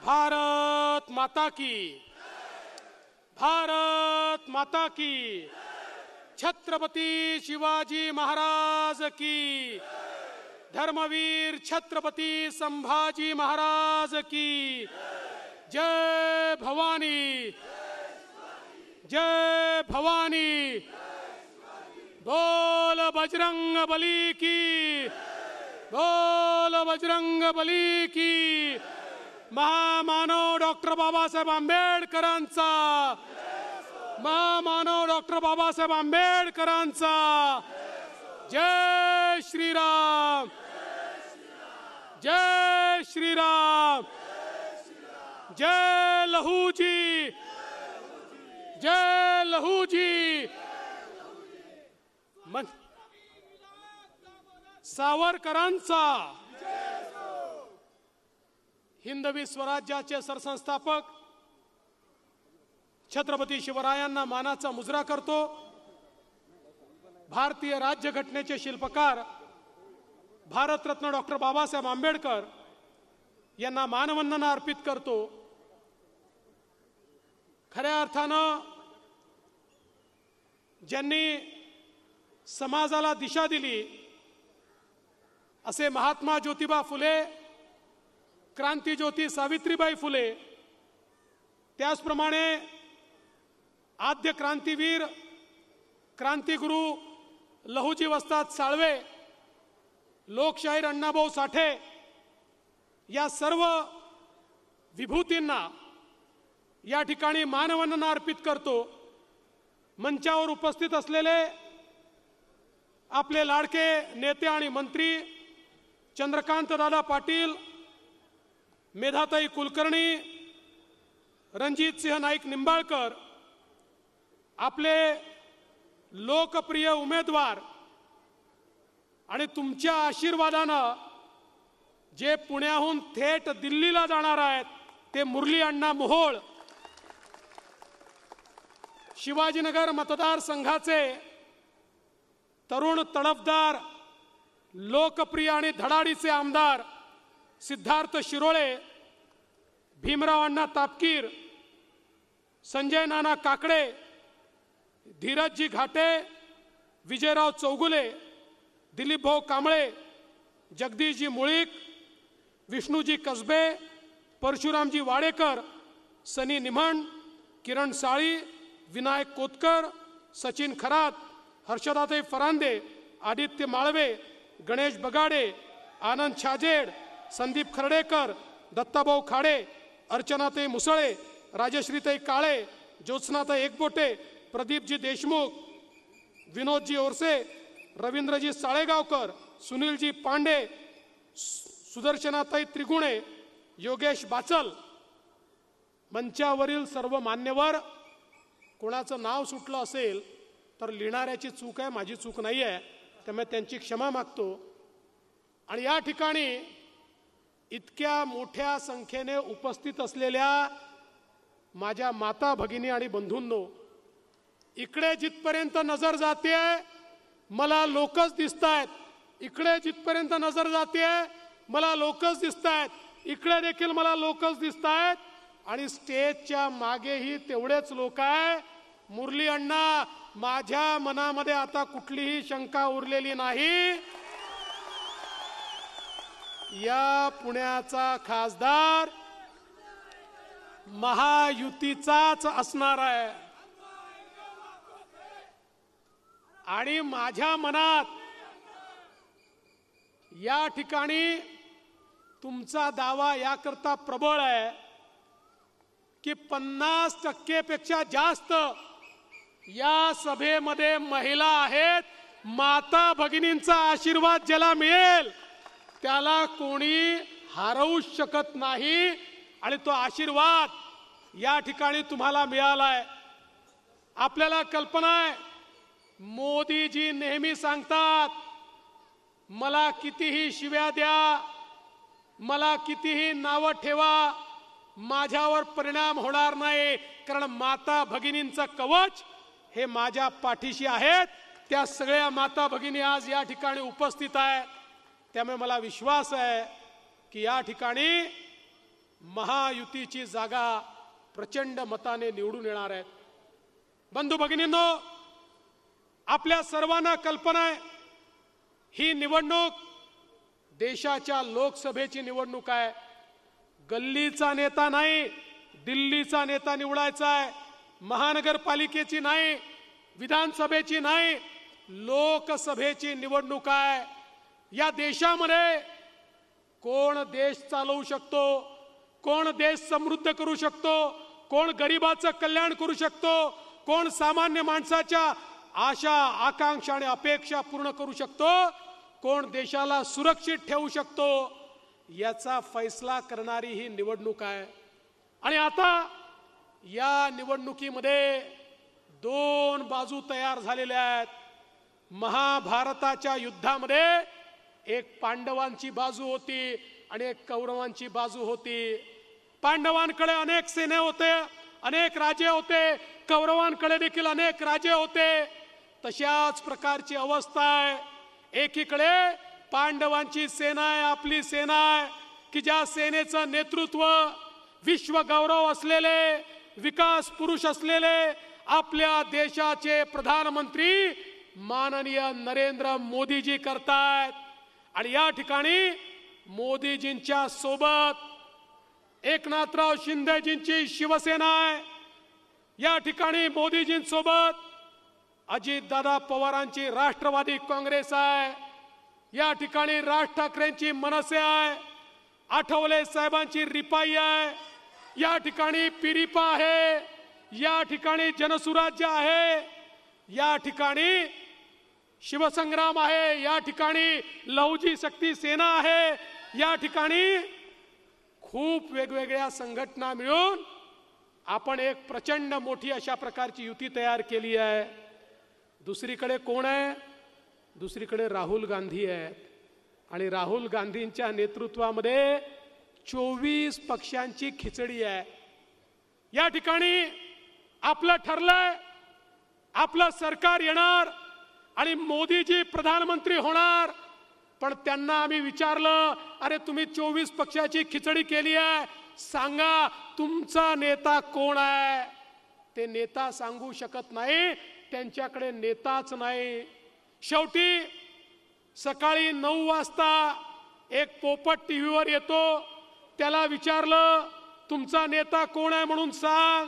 भारत माता की, भारत माता की, छत्रपती शिवाजी महाराज की, धर्मवीर छत्रपती संभाजी महाराज की, जय भवानी, जय भवानी, बोल बजरंग बली की, बोल बजरंग बली की। महामानव डॉक्टर बाबासाहेब आंबेडकरांचा, महामानव डॉक्टर बाबासाहेब आंबेडकरांचा जय श्रीराम, जय श्रीराम, जय लहूजी, जय लहूजी। सावरकरांचा, हिंदवी स्वराज्याचे सरसंस्थापक छत्रपती शिवरायांना मानाचा मुजरा करतो। भारतीय राज्यघटनेचे शिल्पकार भारतरत्न डॉक्टर बाबासाहेब आंबेडकर यांना मानवंदना अर्पित करतो। खऱ्या अर्थानं ज्यांनी समाजाला दिशा दिली असे महात्मा ज्योतिबा फुले, क्रांतिज्योती सावित्रीबाई फुले, त्याचप्रमाणे आद्य क्रांतीवीर क्रांतिगुरु लहुजी वस्ताद साळवे, लोकशाहीर अण्णाभाऊ साठे या सर्व विभूतींना या ठिकाणी मानवंदना अर्पित करतो। मंचावर उपस्थित असलेले आपले लाडके नेते आणि मंत्री चंद्रकांत दादा पाटील, मेधाताई कुलकर्णी, रणजित सिंह नाईक निंबाळकर, आपले लोकप्रिय उमेदवार आणि तुमच्या आशीर्वादानं जे पुण्याहून थेट दिल्लीला जाणार आहेत ते मुरली अण्णा मोहोळ, शिवाजीनगर मतदारसंघाचे तरुण तडफदार लोकप्रिय आणि धडाडीचे आमदार सिद्धार्थ शिरोळे, भीमराव अण्णा तापकीर, संजय नाना काकडे, धीरजजी घाटे, विजयराव चौगुले, दिलीप भाऊ कांबळे, जगदीशजी मुळीक, विष्णूजी कसबे, परशुरामजी वाडेकर, सनी निमण, किरण साळी, विनायक कोतकर, सचिन खरात, हर्षदाताई फरांदे, आदित्य माळवे, गणेश बगाडे, आनंद छाजेड, संदीप खर्डेकर, दत्ताभाऊ खाडे, अर्चनाताई मुसळे, राजश्रीताई काळे, ज्योत्स्नाताई एकबोटे, प्रदीपजी देशमुख, विनोदजी ओरसे, रवींद्रजी साळेगावकर, सुनीलजी पांडे, सुदर्शनाताई त्रिगुणे, योगेश बाचल, मंचावरील सर्व मान्यवर, कोणाचं नाव सुटलं असेल तर लिहिणाऱ्याची चूक आहे, माझी चूक नाही आहे, त्यामुळे त्यांची क्षमा मागतो। आणि या ठिकाणी इतक्या मोठ्या संख्येने उपस्थित असलेल्या माझ्या माता भगिनी आणि बंधूंनो, इकडे जिथपर्यंत नजर जाते मला लोकच दिसतायत, इकडे जिथपर्यंत नजर जाते मला लोकच दिसतायत, इकडे देखील मला लोकच दिसतायत आणि स्टेजच्या मागेही तेवढेच लोक आहे। मुरली अण्णा, माझ्या मनामध्ये आता कुठलीही शंका उरलेली नाही, या पुण्याचा खासदार महायुतीचाच असणार आहे। आणि माझ्या मनात या ठिकाणी तुमचा दावा याकरता प्रबळ आहे की 50% पेक्षा जास्त या सभेमध्ये महिला आहेत। माता भगिनींचा आशीर्वाद ज्याला मिळेल त्याला कोणी हरवू शकत नाही आणि तो आशीर्वाद या ठिकाणी तुम्हाला मिळालाय। आपल्याला कल्पना आहे, मोदीजी नेहमी सांगतात मला कितीही शिव्या द्या, मला कितीही नावं ठेवा, माझ्यावर परिणाम होणार नाही, कारण माता भगिनींचं कवच हे माझ्या पाठीशी आहेत। त्या सगळ्या माता भगिनी आज या ठिकाणी उपस्थित आहेत, त्यामुळे मला विश्वास आहे की या ठिकाणी महायुतीची जागा प्रचंड मताने निवडून येणार आहेत। बंधू भगिनींनो, आपल्या सर्वांना कल्पना आहे ही निवडणूक देशाच्या लोकसभेची निवडणूक आहे। गल्लीचा नेता नाही, दिल्लीचा नेता निवडायचा आहे। महानगरपालिकेची नाही, विधानसभेची नाही, लोकसभेची निवडणूक आहे। या देशामध्ये कोण देश चालवू शकतो, कोण देश समृद्ध करू शकतो, कोण गरिबाचं कल्याण करू शकतो, कोण सामान्य माणसाच्या आशा आकांक्षा आणि अपेक्षा पूर्ण करू शकतो, कोण देशाला सुरक्षित ठेवू शकतो, याचा फैसला करणारी ही निवडणूक आहे। आणि आता या निवडणुकीमध्ये दोन बाजू तयार झालेल्या आहेत। महाभारताच्या युद्धामध्ये एक पांडवांची बाजू होती आणि एक कौरवांची बाजू होती। पांडवांकडे अनेक सेने होते, अनेक राजे होते, कौरवांकडे देखील अनेक राजे होते। तशाच प्रकारची अवस्था आहे। एकीकडे पांडवांची सेना आहे, आपली सेना आहे की ज्या सेनेचं नेतृत्व विश्व गौरव असलेले, विकास पुरुष असलेले आपल्या देशाचे प्रधानमंत्री माननीय नरेंद्र मोदीजी करतायत। आणि या ठिकाणी मोदीजींच्या सोबत एकनाथराव शिंदेजींची शिवसेना आहे। या ठिकाणी मोदीजींसोबत अजितदादा पवारांची राष्ट्रवादी काँग्रेस आहे। या ठिकाणी राज ठाकरेंची मनसे आहे, आठवले साहेबांची रिपाई आहे, या ठिकाणी पिरिपा आहे, या ठिकाणी जनसुराज्य आहे, या ठिकाणी शिवसंग्राम आहे, या ठिकाणी लहुजी शक्ती सेना आहे, या ठिकाणी खूप वेगवेगळ्या संघटना मिळून आपण एक प्रचंड मोठी अशा प्रकारची युती तयार केली आहे। दुसरीकडे कोण आहे? दुसरीकडे राहुल गांधी आहेत आणि राहुल गांधींच्या नेतृत्वामध्ये 24 पक्षांची खिचडी आहे। या ठिकाणी आपलं ठरलंय, आपलं सरकार येणार आणि मोदीजी प्रधानमंत्री होणार। पण त्यांना आम्ही विचारलं, अरे तुम्ही 24 पक्षाची खिचडी केली आहे, सांगा तुमचा नेता कोण आहे? ते नेता सांगू शकत नाही, त्यांच्याकडे नेताच नाही। शेवटी सकाळी 9 वाजता एक पोपट टीव्हीवर येतो, त्याला विचारलं तुमचा नेता कोण आहे म्हणून सांग।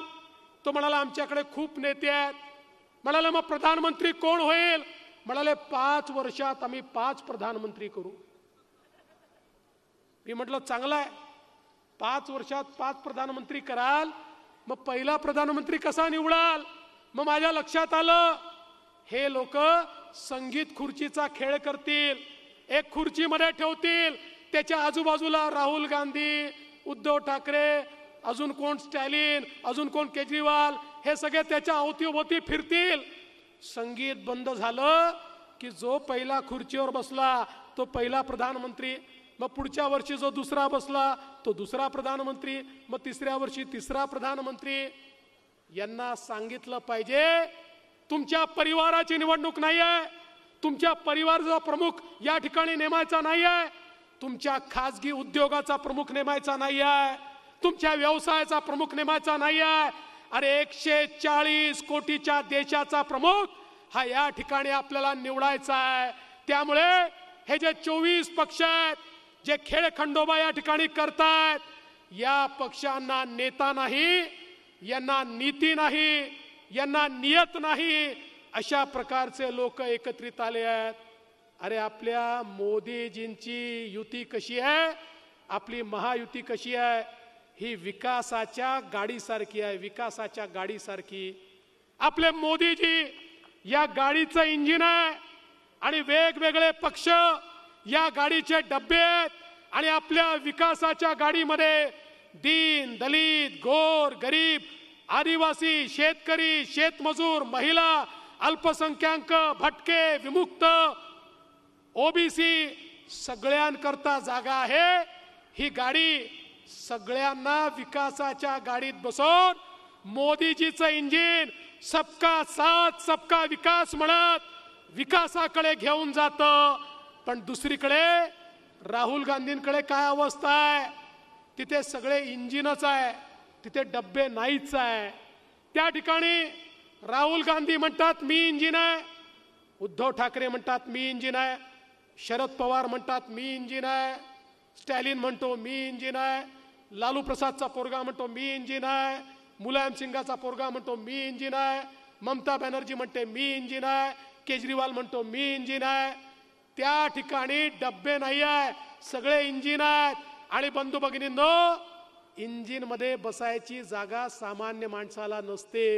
तो म्हणाला आमच्याकडे खूप नेते आहेत। म्हणाले मग प्रधानमंत्री कोण होईल? म्हणाले 5 वर्षात आम्ही 5 प्रधानमंत्री करू। मी म्हटलं चांगलं आहे, 5 वर्षात 5 प्रधानमंत्री कराल, मग पहिला प्रधानमंत्री कसा निवडाल? मग माझ्या लक्षात आलं हे लोक संगीत खुर्चीचा खेळ करतील। एक खुर्चीमध्ये ठेवतील, त्याच्या आजूबाजूला राहुल गांधी, उद्धव ठाकरे, अजून कोण स्टॅलिन, अजून कोण केजरीवाल, हे सगळे त्याच्या अवतीभोवती फिरतील। संगीत बंद झालं की जो पहिला खुर्चीवर बसला तो पहिला प्रधानमंत्री, मग पुढच्या वर्षी जो दुसरा बसला तो दुसरा प्रधानमंत्री, मग तिसऱ्या वर्षी तिसरा प्रधानमंत्री। यांना सांगितलं पाहिजे तुमच्या परिवाराची निवडणूक नाही आहे, तुमच्या परिवाराचा प्रमुख या ठिकाणी नेमायचा नाही आहे, तुमच्या खासगी उद्योगाचा प्रमुख नेमायचा नाही आहे, तुमच्या व्यवसायाचा प्रमुख नेमायचा नाही आहे। अरे 140 कोटीच्या देशाचा प्रमुख हा या ठिकाणी आपल्याला निवडायचा आहे। त्यामुळे हे जे 24 पक्ष आहेत, जे खेळखंडोबा या ठिकाणी करतायत, या पक्षांना नेता नाही, यांना नीती नाही, यांना नियत नाही, अशा प्रकारचे लोक एकत्रित आले आहेत। अरे आपल्या मोदीजींची युती कशी आहे, आपली महायुती कशी आहे? ही विकासाच्या गाडीसारखी आहे, विकासाच्या गाडीसारखी। आपले मोदीजी या गाडीचं इंजिन आहे आणि वेगवेगळे पक्ष या गाडीचे डब्बे आहेत। आणि आपल्या विकासाच्या गाडीमध्ये दीन, दलित, गोर, गरीब, आदिवासी, शेतकरी, शेतमजूर, महिला, अल्पसंख्याक, भटके, विमुक्त, ओबीसी सगळ्यांकरता जागा आहे। ही गाडी सगळ्यांना विकासाच्या गाडीत बसवून मोदीजीचं इंजिन सबका साथ सबका विकास म्हणत विकासाकडे घेऊन जातं। पण दुसरीकडे राहुल गांधींकडे काय अवस्था आहे? तिथे सगळे इंजिनच आहे, तिथे डब्बे नाहीच आहे. त्या ठिकाणी राहुल गांधी म्हणतात मी इंजिन आहे, उद्धव ठाकरे म्हणतात मी इंजिन आहे, शरद पवार म्हणतात मी इंजिन आहे, स्टॅलिन म्हणतो मी इंजिन आहे, लालू प्रसादचा पोरगा म्हणतो मी इंजिन आहे, मुलायम सिंगाचा पोरगा म्हणतो मी इंजिन आहे, ममता बॅनर्जी म्हणते मी इंजिन आहे, केजरीवाल म्हणतो मी इंजिन आहे. त्या ठिकाणी डब्बे नाही आहे, सगळे इंजिन आहेत. आणि बंधू भगिनींनो, इंजिन मध्ये बसायची जागा सामान्य माणसाला नसते.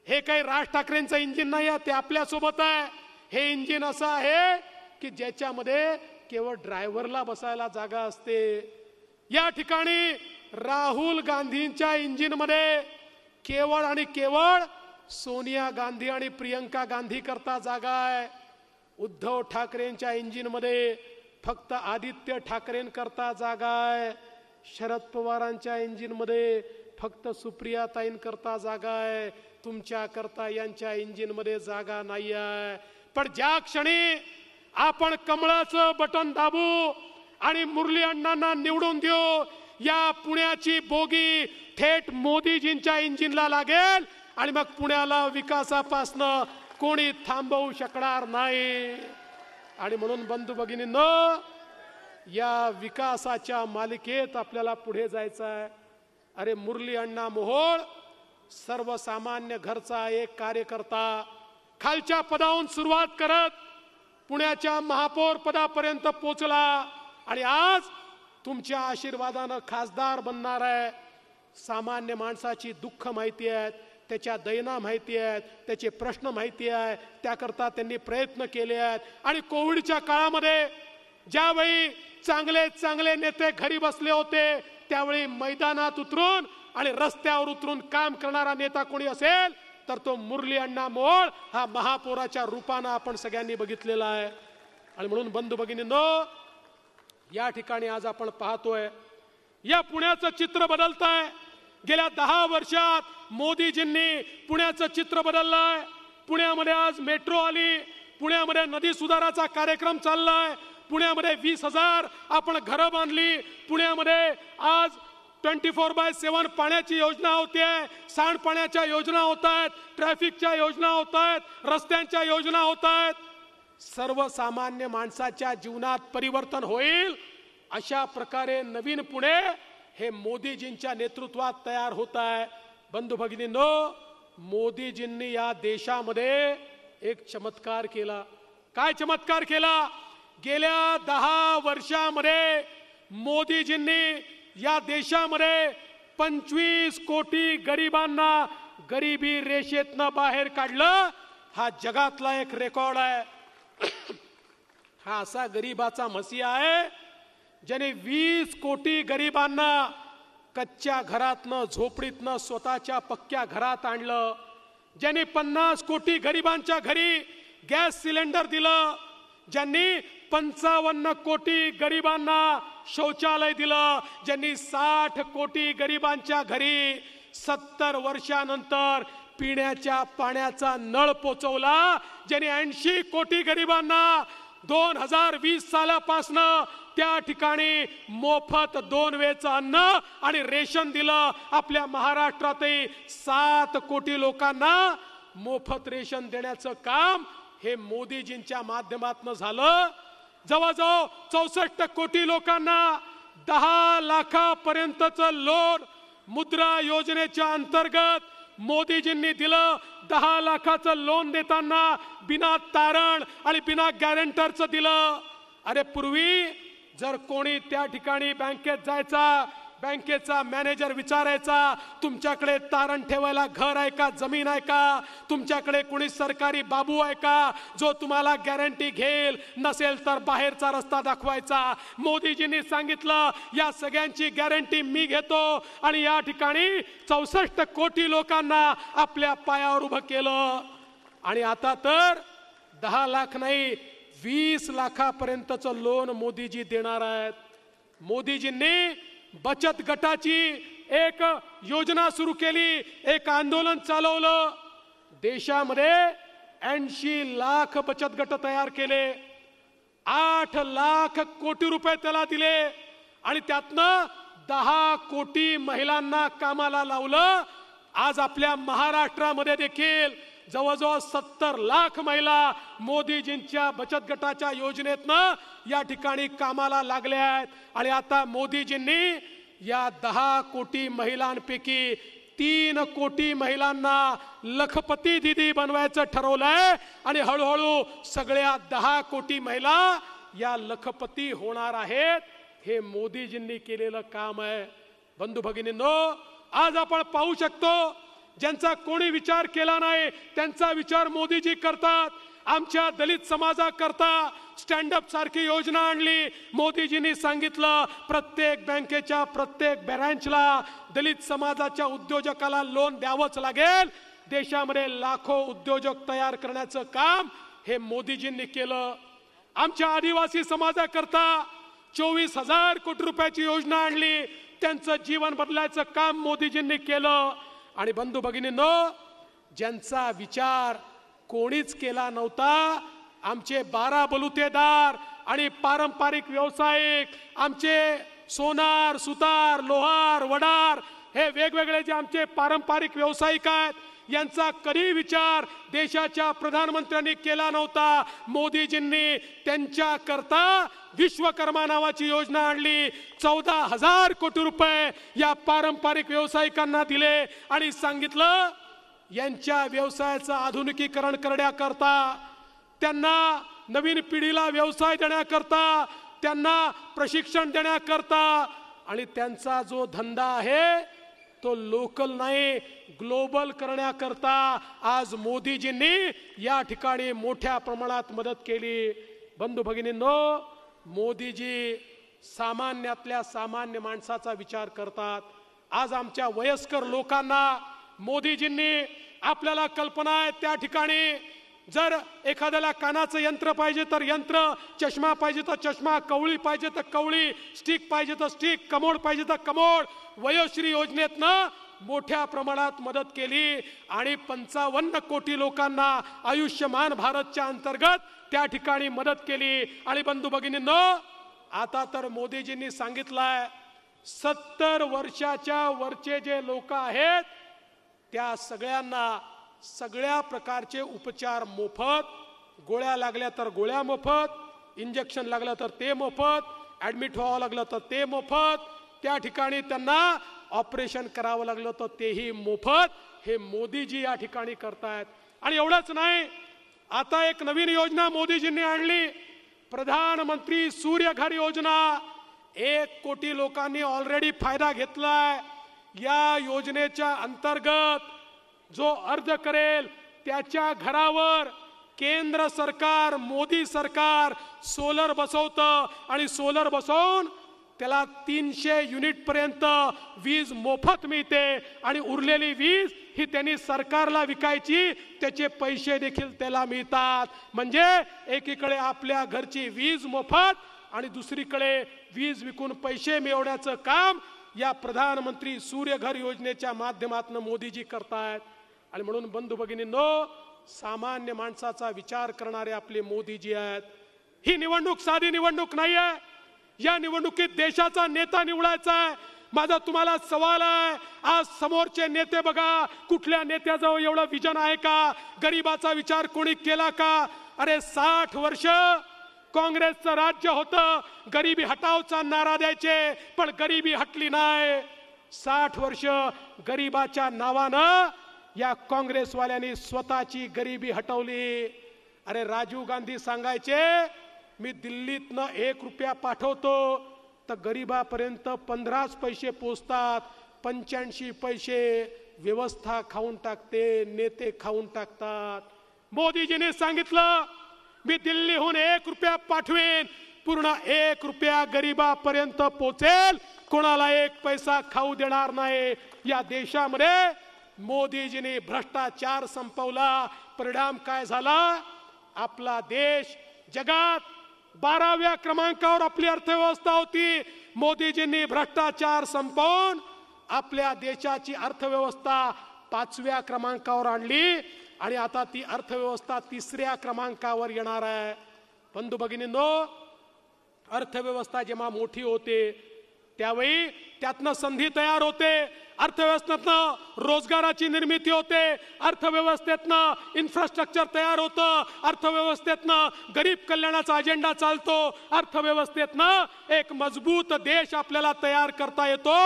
हे काही राज ठाकरेंचं इंजिन नाही आहे, ते आपल्या सोबत आहे. हे इंजिन असं आहे की ज्याच्यामध्ये केवळ ड्रायव्हरला बसायला जागा असते. या ठिकाणी राहुल गांधींच्या इंजिन मध्ये केवळ आणि केवळ सोनिया गांधी आणि प्रियंका गांधी करता जागा आहे. उद्धव ठाकरेंच्या इंजिन मध्ये फक्त आदित्य ठाकरेंकरता जागा आहे. शरद पवारांच्या इंजिन मध्ये फक्त सुप्रिया ताईंकरता जागा आहे. तुमच्या करता यांच्या इंजिन मध्ये जागा नाही आहे. पण ज्या क्षणी आपण कमळाचं बटन दाबू आणि मुरली अण्णांना निवडून देऊ, या पुण्याची बोगी थेट मोदीजींच्या इंजिनला लागेल आणि मग पुण्याला विकासापासनं कोणी थांबवू शकणार नाही. आणि म्हणून बंधू भगिनींनो, या विकासाच्या मालिकेत आपल्याला पुढे जायचं आहे. अरे मुरली अण्णा मोहोळ सर्वसामान्य घरचा एक कार्यकर्ता, खालच्या पदावरून सुरुवात करत पुण्याच्या महापौर पदापर्यंत पोचला आणि आज तुमच्या आशीर्वादानं खासदार बनणार आहे. सामान्य माणसाची दुःख माहिती आहेत, त्याच्या दैना माहिती आहेत, त्याचे प्रश्न माहिती आहे, त्याकरता त्यांनी प्रयत्न केले आहेत. आणि कोविडच्या काळामध्ये ज्यावेळी चांगले चांगले नेते घरी बसले होते, त्यावेळी मैदानात उतरून आणि रस्त्यावर उतरून काम करणारा नेता कोणी असेल तर तो मुरली अण्णा मोहोळ हा महापौराच्या रूपानं आपण सगळ्यांनी बघितलेला आहे. आणि म्हणून बंधू भगिनींनो, या ठिकाणी आज आपण पाहतोय या पुण्याचं चित्र बदलत आहे. गेल्या 10 वर्षात मोदीजींनी पुण्याचं चित्र बदललंय. पुण्यामध्ये आज मेट्रो आली, पुण्यामध्ये नदी सुधाराचा कार्यक्रम चाललाय, पुण्यामध्ये 20,000 आपण घरं बांधली, पुण्यामध्ये आज 24/7 पाण्याची योजना होते, सांडपाण्याच्या योजना होत आहेत, ट्रॅफिकच्या योजना होत आहेत, रस्त्यांच्या योजना होत आहेत. सर्वसामान्य माणसाच्या जीवनात परिवर्तन होईल अशा प्रकारे नवीन पुणे हे मोदीजींच्या नेतृत्वात तयार होत आहे. बंधू भगिनींनो, मोदीजींनी या देशामध्ये एक चमत्कार केला. काय चमत्कार केला? गेल्या 10 वर्षामध्ये मोदीजींनी या देशामध्ये 25 कोटी गरिबांना गरिबी रेषेतनं बाहेर काढलं. हा जगातला एक रेकॉर्ड आहे. हा असा गरिबाचा मसीहा आहे ज्याने 20 कोटी गरिबांना कच्च्या घरातनं, झोपडीतनं स्वतःच्या पक्क्या घरात आणलं, ज्यांनी 50 कोटी गरिबांच्या घरी गॅस सिलेंडर दिलं, ज्यांनी 55 कोटी गरिबांना शौचालय दिलं, ज्यांनी 60 कोटी गरिबांच्या घरी 70 वर्षानंतर पिण्याच्या पाण्याचा नळ पोचवला, ज्यांनी 80 कोटी गरिबांना 2020 सालापासनं त्या ठिकाणी मोफत 2 वेळचं अन्न आणि रेशन दिलं. आपल्या महाराष्ट्रातही 7 कोटी लोकांना मोफत रेशन देण्याचं काम हे मोदीजींच्या माध्यमातून झालं. जवळजवळ 64 कोटी लोकांना 10 लाखापर्यंतचं लोन मुद्रा योजनेच्या अंतर्गत मोदीजींनी दिलं. 10 लाखाचं लोन देताना बिना तारण आणि बिना गॅरंटरचं दिलं. अरे पूर्वी जर कोणी त्या ठिकाणी बँकेत जायचा, बँकेचा मॅनेजर विचारायचा तुमच्याकडे तारण ठेवायला घर आहे का, जमीन आहे का, तुमच्याकडे कोणी सरकारी बाबू आहे का जो तुम्हाला गॅरंटी घेईल, नसेल तर बाहेरचा रस्ता दाखवायचा. मोदीजींनी सांगितलं या सगळ्यांची गॅरंटी मी घेतो आणि या ठिकाणी 64 कोटी लोकांना आपल्या पायावर उभं केलं. आणि आता तर 10 लाख नाही, 20 लाखापर्यंतचं लोन मोदीजी देणार आहेत. मोदीजींनी बचत गटाची एक योजना सुरू केली, एक आंदोलन चालवलं. देशामध्ये 80 लाख बचत गट तयार केले, 8 लाख कोटी रुपये त्याला दिले आणि त्यातनं 10 कोटी महिलांना कामाला लावलं. आज आपल्या महाराष्ट्रामध्ये देखील जवळजवळ 70 लाख महिला मोदीजींच्या बचत गटाच्या योजनेतनं या ठिकाणी कामाला लागल्या आहेत. आणि आता मोदीजींनी या 10 कोटी महिलांपैकी 3 कोटी महिलांना लखपती दीदी बनवायचं ठरवलंय. आणि हळूहळू सगळ्या 10 कोटी महिला या लखपती होणार आहेत. हे मोदीजींनी केलेलं काम आहे. बंधू भगिनींनो, आज आपण पाहू शकतो ज्यांचा कोणी विचार केला नाही त्यांचा विचार मोदीजी करतात. आमच्या दलित समाजाकरता स्टँडअप सारखी योजना आणली. मोदीजींनी सांगितलं प्रत्येक बँकेच्या प्रत्येक ब्रँचला दलित समाजाच्या उद्योजकाला लोन द्यावंच लागेल. देशामध्ये लाखो उद्योजक तयार करण्याचं काम हे मोदीजींनी केलं. आमच्या आदिवासी समाजाकरता 24,000 कोटी रुपयाची योजना आणली. त्यांचं जीवन बदलायचं काम मोदीजींनी केलं. आणि बंधू भगिनींनो, ज्यांचा विचार कोणीच केला नव्हता, आमचे 12 बलुतेदार आणि पारंपरिक व्यावसायिक, आमचे सोनार, सुतार, लोहार, वडार, हे वेगवेगळे जे आमचे पारंपरिक व्यावसायिक आहेत, यांचा कधी विचार देशाच्या प्रधानमंत्र्यांनी केला नव्हता. मोदीजींनी त्यांच्या करता विश्वकर्मा नावाची योजना आणली. 14,000 कोटी रुपये या पारंपरिक व्यावसायिकांना दिले आणि सांगितलं यांच्या व्यवसायाचं आधुनिकीकरण करण्याकरता, त्यांना नवीन पिढीला व्यवसाय देण्याकरता, त्यांना प्रशिक्षण देण्याकरता आणि त्यांचा जो धंदा आहे तो लोकल नाही ग्लोबल करण्याकरता आज मोदीजींनी या ठिकाणी मोठ्या प्रमाणात मदत केली. बंधू भगिनींनो, मोदीजी सामान्यातल्या सामान्य माणसाचा विचार करतात. आज आमच्या वयस्कर लोकांना मोदीजींनी, आपल्याला कल्पना आहे त्या ठिकाणी जर एखाद्याला कानाचं यंत्र पाहिजे तर यंत्र, चष्मा पाहिजे तर चष्मा, कवळी पाहिजे तर कवळी, स्टिक पाहिजे तर स्टिक, कमोड पाहिजे तर कमोड, वयोश्री योजनेतनं मोठ्या प्रमाणात मदत केली. आणि 55 कोटी लोकांना आयुष्यमान भारतच्या अंतर्गत त्या ठिकाणी मदत केली. आणि बंधू भगिनींनो, आता तर मोदीजींनी सांगितलंय 70 वर्षाच्या वरचे जे लोक आहेत त्या सगळ्यांना सगळ्या प्रकारचे उपचार मोफत, गोळ्या लागल्या तर गोळ्या मोफत, इंजेक्शन लागलं तर ते मोफत, ॲडमिट व्हावं लागलं तर ते मोफत, त्या ठिकाणी त्यांना ऑपरेशन करावं लागलं तर तेही मोफत. हे मोदीजी या ठिकाणी करतायत. आणि एवढंच नाही, आता एक नवीन योजना मोदीजींनी आणली, प्रधानमंत्री सूर्यघर योजना. 1 कोटी लोकांनी ऑलरेडी फायदा घेतलाय. या योजनेच्या अंतर्गत जो अर्ज करेल त्याच्या घरावर केंद्र सरकार, मोदी सरकार सोलर बसवतं आणि सोलर बसवून त्याला 300 युनिट पर्यंत वीज मोफत मिळते. आणि उरलेली वीज ही त्यांनी सरकारला विकायची, त्याचे पैसे देखील त्याला मिळतात. म्हणजे एकीकडे आपल्या घरची वीज मोफत आणि दुसरीकडे वीज विकून पैसे मिळवण्याचं काम या प्रधानमंत्री सूर्यघर योजनेच्या माध्यमातून मोदीजी करतायत. आणि म्हणून बंधू भगिनींनो, सामान्य माणसाचा विचार करणारे आपले मोदीजी आहेत. ही निवडणूक साधी निवडणूक नाही आहे. या निवडणुकीत देशाचा नेता निवडायचा आहे. माझा तुम्हाला सवाल आहे, आज समोरचे नेते बघा, कुठल्या नेत्याजवळ एवढं विजन आहे का? गरीबाचा विचार कोणी केला का? अरे 60 वर्ष काँग्रेसचं राज्य होतं, गरिबी हटावचा नारा द्यायचे, पण गरिबी हटली नाही. 60 वर्ष गरिबाच्या नावानं या काँग्रेसवाल्यांनी स्वतःची गरिबी हटवली. अरे राजीव गांधी सांगायचे, मी दिल्लीतनं 1 रुपया पाठवतो तर गरिबापर्यंत 15 पैसे पोचतात, 85 पैसे व्यवस्था खाऊन टाकते, नेते खाऊन टाकतात. मोदीजीने सांगितलं, मी दिल्लीहून 1 रुपया पाठवेन, पूर्ण 1 रुपया गरिबापर्यंत पोचेल, कोणाला 1 पैसा खाऊ देणार नाही. या देशामध्ये मोदीजीने भ्रष्टाचार संपवला. परिणाम काय झाला? आपला देश जगात 12व्या क्रमांकावर आपली अर्थव्यवस्था होती. मोदीजींनी भ्रष्टाचार संपवून आपल्या देशाची अर्थव्यवस्था 5व्या क्रमांकावर आणली आणि आता ती अर्थव्यवस्था 3ऱ्या क्रमांकावर येणार आहे. बंधू भगिनींनो, अर्थव्यवस्था जेव्हा मोठी होते त्यावेळी त्यातनं संधी तयार होते, अर्थव्यवस्थेतनं रोजगाराची निर्मिती होते, अर्थव्यवस्थेतनं इन्फ्रास्ट्रक्चर तयार होतं, अर्थव्यवस्थेतनं गरीब कल्याणाचा अजेंडा चालतो, अर्थव्यवस्थेतनं एक मजबूत देश आपल्याला तयार करता येतो.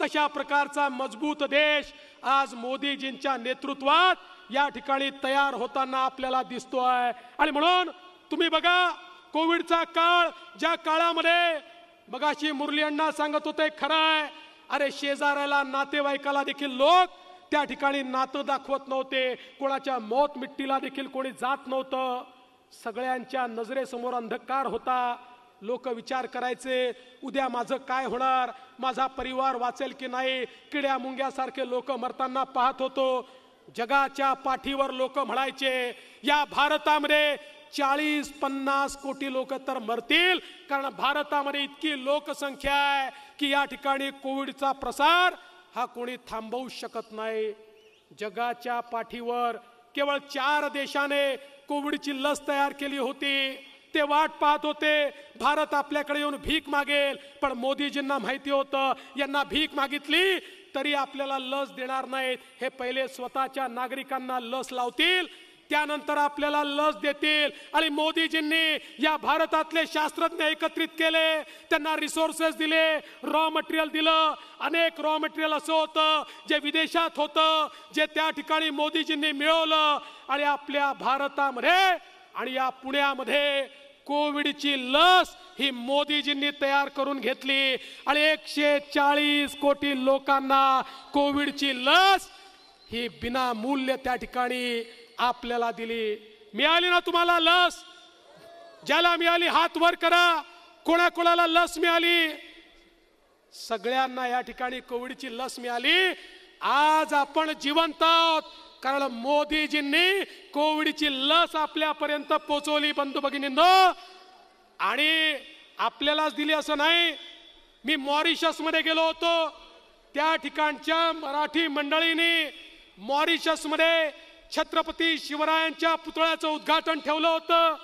तशा प्रकारचा मजबूत देश आज मोदीजींच्या नेतृत्वात या ठिकाणी तयार होताना आपल्याला दिसतोय. आणि म्हणून तुम्ही बघा, कोविडचा काळ, ज्या काळामध्ये मगाशी मुरली अण्णा सांगत होते, खरं आहे, अरे शेजाऱ्याला नातेवाईकाला देखील लोक त्या ठिकाणी नातं दाखवत नव्हते, कोणाच्या मौत मिट्टीला देखील कोणी जात नव्हतं. सगळ्यांच्या नजरेसमोर अंधकार होता. लोक विचार करायचे, उद्या माझं काय होणार, माझा परिवार वाचेल की नाही. किड्या मुंग्यासारखे लोक मरताना पाहत होतो. जगाच्या पाठीवर लोक म्हणायचे, या भारतामध्ये 40-50 कोटी लोक तर मरतील, कारण भारतामध्ये इतकी लोकसंख्या आहे की या ठिकाणी कोविडचा प्रसार हा कोणी थांबवू शकत नाही. जगाच्या पाठीवर केवळ 4 देशाने कोविडची लस तयार केली होती. ते वाट पाहत होते, भारत आपल्याकडे येऊन भीक मागेल, पण मोदीजींना माहिती होतं यांना भीक मागितली तरी आपल्याला लस देणार नाहीत. हे पहिले स्वतःच्या नागरिकांना लस लावतील, त्यानंतर आपल्याला लस देतील. आणि मोदीजींनी या भारतातले शास्त्रज्ञ एकत्रित केले, त्यांना रिसोर्सेस दिले, रॉ मटेरियल दिलं. अनेक रॉ मटेरियल असं होतं जे विदेशात होतं, जे त्या ठिकाणी मोदीजींनी मिळवलं. आणि आपल्या भारतामध्ये आणि या पुण्यामध्ये कोविडची लस ही मोदीजींनी तयार करून घेतली. आणि 140 कोटी लोकांना कोविडची लस ही विनामूल्य त्या ठिकाणी आपल्याला दिली. मिळाली ना तुम्हाला लस? ज्याला मिळाली हात वर करा. कोणाकोणाला लस मिळाली? सगळ्यांना या ठिकाणी कोविडची लस मिळाली. आज आपण जिवंत आहोत कारण मोदीजींनी कोविडची लस आपल्यापर्यंत पोहोचवली. बंधू भगिनींनो, आणि आपल्यालाच दिली असं नाही. मी मॉरिशस मध्ये गेलो होतो, त्या ठिकाणच्या मराठी मंडळींनी मॉरिशस मध्ये छत्रपती शिवरायांच्या पुतळ्याचं उद्घाटन ठेवलं होतं.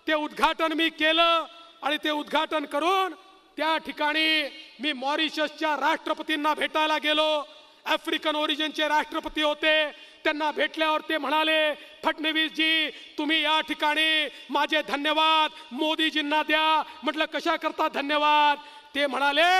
ते उद्घाटन मी केलं आणि ते उद्घाटन करून त्या ठिकाणी मी मॉरिशसच्या राष्ट्रपतींना भेटायला गेलो. आफ्रिकन ओरिजिनचे राष्ट्रपती होते. त्यांना भेटल्यावर ते म्हणाले, फडणवीसजी तुम्ही या ठिकाणी माझे धन्यवाद मोदीजींना द्या. म्हटलं कशा करता धन्यवाद? ते म्हणाले,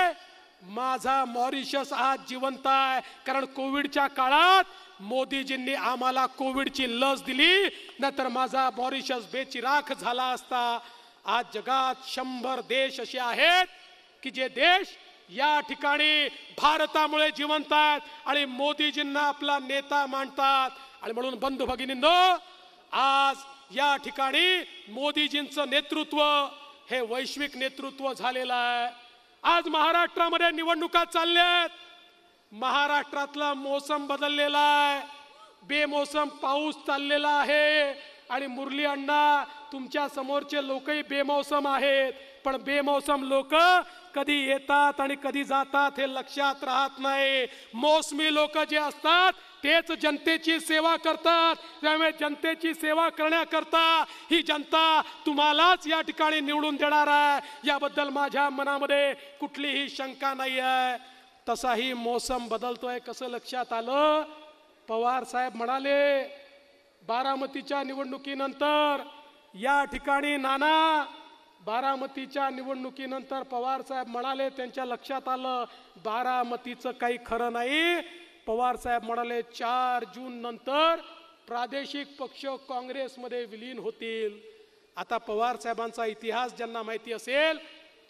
माझा मॉरिशस आज जिवंत आहे कारण कोविडच्या काळात मोदीजींनी आम्हाला कोविडची लस दिली, नाहीतर माझा मॉरिशस बेचिराख झाला असता. आज जगात 100 देश असे आहेत की जे देश या ठिकाणी भारतामुळे जिवंत आहेत आणि मोदीजींना आपला नेता मानतात. आणि म्हणून बंधू भगिनींनो, आज या ठिकाणी मोदीजींचं नेतृत्व हे वैश्विक नेतृत्व झालेलं आहे. आज महाराष्ट्रामध्ये निवडणुका चालल्या आहेत. महाराष्ट्रातला मोसम बदललेला आहे, बेमोसम पाऊस चाललेला आहे. आणि मुरली अण्णा, तुमच्या समोरचे लोकही बेमौसम आहेत, पण बेमौसम लोक कधी येतात आणि कधी जातात हे लक्षात राहत नाही. मोसमी लोक जे असतात तेच जनतेची सेवा करतात. त्यामुळे जनतेची सेवा करण्याकरता ही जनता तुम्हालाच या ठिकाणी निवडून देणार आहे, याबद्दल माझ्या मनामध्ये कुठलीही शंका नाही आहे. तसाही मोसम बदलतोय. कसं लक्षात आलं? पवार साहेब म्हणाले बारामतीच्या निवडणुकीनंतर, या ठिकाणी नाना, बारामतीच्या निवडणुकीनंतर पवार साहेब म्हणाले, त्यांच्या लक्षात आलं बारामतीचं काही खरं नाही. पवार साहेब म्हणाले 4 जून नंतर प्रादेशिक पक्ष काँग्रेसमध्ये विलीन होतील. आता पवार साहेबांचा इतिहास ज्यांना माहिती असेल,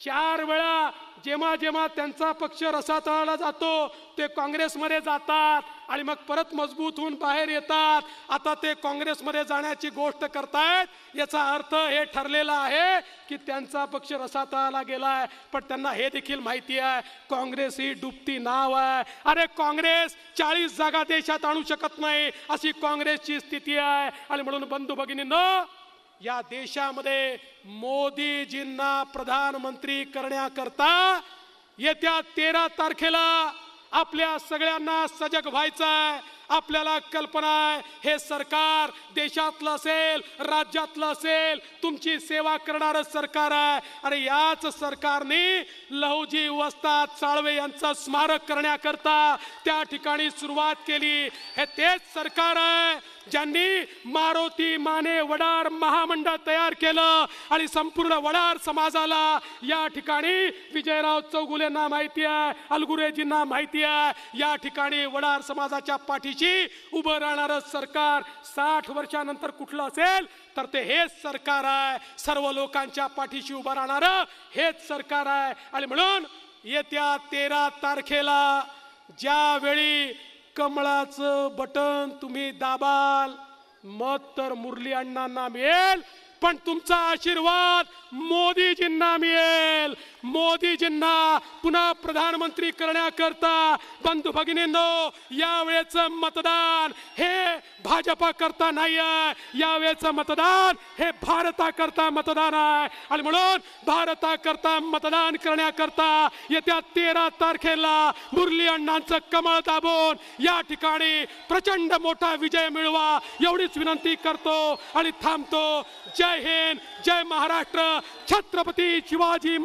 4 वेळा जेव्हा जेव्हा त्यांचा पक्ष रसातळाला जातो ते काँग्रेसमध्ये जातात आणि मग परत मजबूत होऊन बाहेर येतात. आता ते काँग्रेसमध्ये जाण्याची गोष्ट करतायत. याचा अर्थ हे ठरलेला आहे की त्यांचा पक्ष रसातळाला गेलाय. पण त्यांना हे देखील माहिती आहे काँग्रेस ही डुबती नाव आहे. अरे काँग्रेस 40 जागा देशात आणू शकत नाही अशी काँग्रेसची स्थिती आहे. आणि म्हणून बंधू भगिनींनो, या देशामध्ये मोदीजींना प्रधानमंत्री करण्याकरता येत्या 13 तारखेला आपल्या सगळ्यांना सजग व्हायचं आहे. आपल्याला कल्पना आहे हे सरकार देशातलं असेल, राज्यातलं असेल, तुमची सेवा करणारं सरकार आहे. आणि याच सरकारने लहुजी वस्ताद साळवे यांचं स्मारक करण्याकरता त्या ठिकाणी सुरुवात केली. हे तेच सरकार आहे ज्यांनी मारुती माने वडार महामंडळ तयार केलं आणि संपूर्ण वडार समाजाला या ठिकाणी विजयराव चौगुलेंना माहिती आहे, अलगुरेजींना माहिती आहे, या ठिकाणी वडार समाजाच्या पाठीशी उभं राहणारं सरकार 60 वर्षानंतर कुठलं असेल तर ते हेच सरकार आहे. सर्व लोकांच्या पाठीशी उभं राहणारं हेच सरकार आहे. आणि म्हणून येत्या 13 तारखेला ज्यावेळी कमळाचं बटन तुम्ही दाबाल, मत तर मुरली अण्णांना मिळेल, पण तुमचा आशीर्वाद मोदीजींना मिळेल. मोदीजींना पुन्हा प्रधानमंत्री करण्याकरता बंधू भगिनींनो, यावेळेचं मतदान हे भाजपा करता नाही आहे, यावेळेचं मतदान हे भारताकरता मतदान आहे. आणि म्हणून भारताकरता मतदान करण्याकरता येत्या 13 तारखेला मुरली अण्णांचं कमळ दाबून या ठिकाणी प्रचंड मोठा विजय मिळवा एवढीच विनंती करतो आणि थांबतो. जय हिंद, जय महाराष्ट्र, छत्रपती शिवाजी.